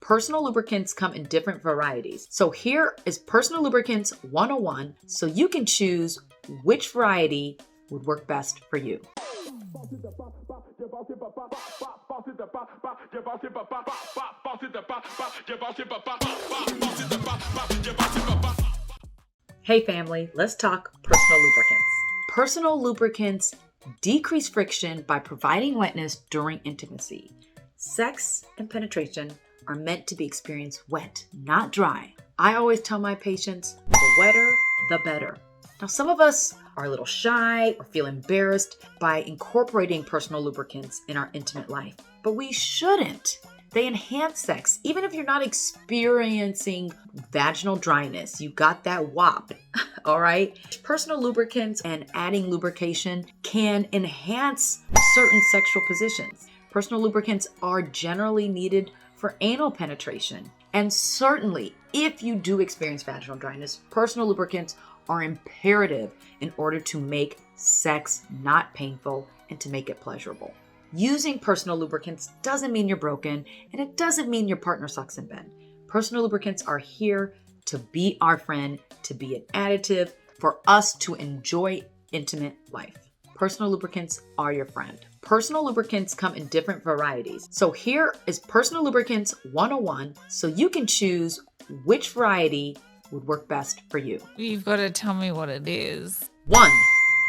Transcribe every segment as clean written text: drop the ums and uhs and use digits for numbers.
personal lubricants come in different varieties. So here is Personal Lubricants 101, so you can choose which variety would work best for you. Hey family, let's talk personal lubricants. Personal lubricants decrease friction by providing wetness during intimacy. Sex and penetration are meant to be experienced wet, not dry. I always tell my patients, the wetter, the better. Now, some of us are a little shy or feel embarrassed by incorporating personal lubricants in our intimate life, but we shouldn't. They enhance sex. Even if you're not experiencing vaginal dryness, you got that WAP, all right? Personal lubricants and adding lubrication can enhance certain sexual positions. Personal lubricants are generally needed for anal penetration. And certainly, if you do experience vaginal dryness, personal lubricants are imperative in order to make sex not painful and to make it pleasurable. Using personal lubricants doesn't mean you're broken, and it doesn't mean your partner sucks in bed. Personal lubricants are here to be our friend, to be an additive for us to enjoy intimate life. Personal lubricants are your friend. Personal lubricants come in different varieties. So here is Personal Lubricants 101, so you can choose which variety would work best for you. You've got to tell me what it is. 1.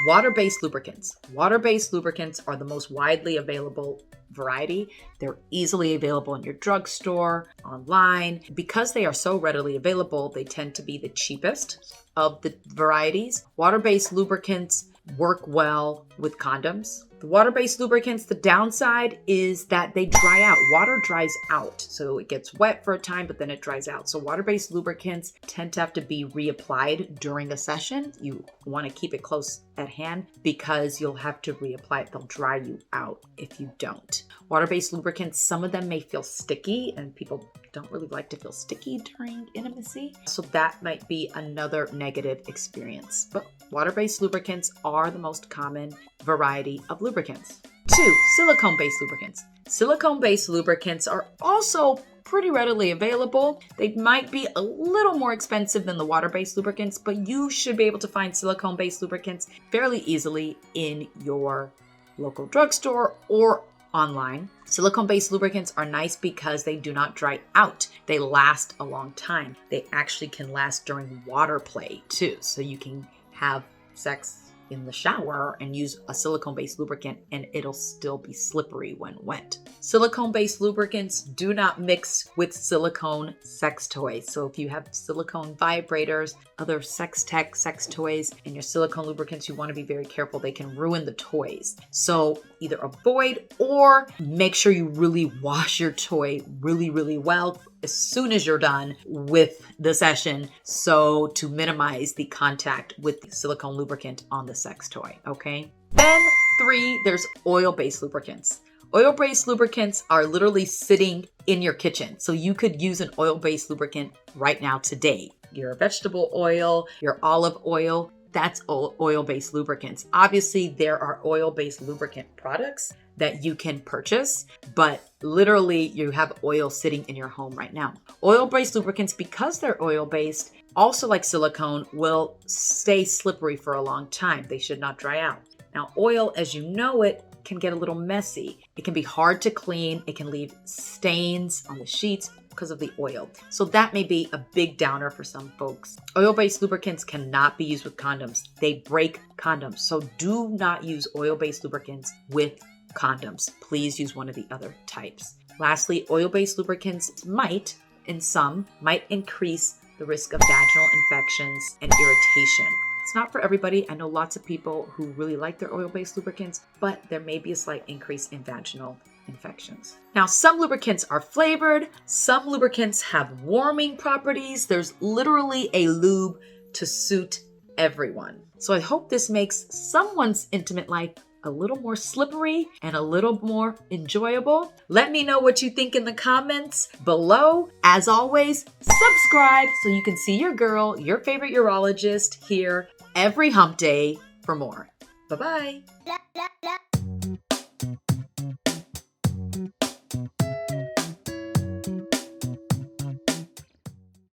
Water-based lubricants. Water-based lubricants are the most widely available variety. They're easily available in your drugstore, online. Because they are so readily available, they tend to be the cheapest of the varieties. Water-based lubricants work well with condoms. The water-based lubricants, the downside is that they dry out. Water dries out, so it gets wet for a time, but then it dries out. So water-based lubricants tend to have to be reapplied during a session. You want to keep it close at hand because you'll have to reapply it. They'll dry you out if you don't. Water-based lubricants, some of them may feel sticky, and people don't really like to feel sticky during intimacy. So that might be another negative experience. But water-based lubricants are the most common variety of lubricants. 2. Silicone-based lubricants. Silicone-based lubricants are also pretty readily available. They might be a little more expensive than the water-based lubricants, but you should be able to find silicone-based lubricants fairly easily in your local drugstore or online. Silicone-based lubricants are nice because they do not dry out. They last a long time. They actually can last during water play too. So you can have sex in the shower and use a silicone-based lubricant and it'll still be slippery when wet. Silicone-based lubricants do not mix with silicone sex toys. So if you have silicone vibrators, other sex tech sex toys, and your silicone lubricants, you want to be very careful. They can ruin the toys. So either avoid or make sure you really wash your toy really, really well as soon as you're done with the session, so to minimize the contact with the silicone lubricant on the sex toy, okay? Then 3, there's oil-based lubricants. Oil-based lubricants are literally sitting in your kitchen. So you could use an oil-based lubricant right now today. Your vegetable oil, your olive oil, that's oil-based lubricants. Obviously, there are oil-based lubricant products that you can purchase, but literally you have oil sitting in your home right now. Oil-based lubricants, because they're oil-based, also like silicone, will stay slippery for a long time. They should not dry out. Now, oil, as you know it, can get a little messy. It can be hard to clean. It can leave stains on the sheets because of the oil. So that may be a big downer for some folks. Oil-based lubricants cannot be used with condoms. They break condoms. So do not use oil-based lubricants with condoms. Please use one of the other types. Lastly, oil-based lubricants might increase the risk of vaginal infections and irritation. It's not for everybody. I know lots of people who really like their oil-based lubricants, but there may be a slight increase in vaginal infections. Now, some lubricants are flavored. Some lubricants have warming properties. There's literally a lube to suit everyone. So I hope this makes someone's intimate life a little more slippery and a little more enjoyable. Let me know what you think in the comments below. As always, subscribe so you can see your girl, your favorite urologist, here every hump day for more. Bye-bye.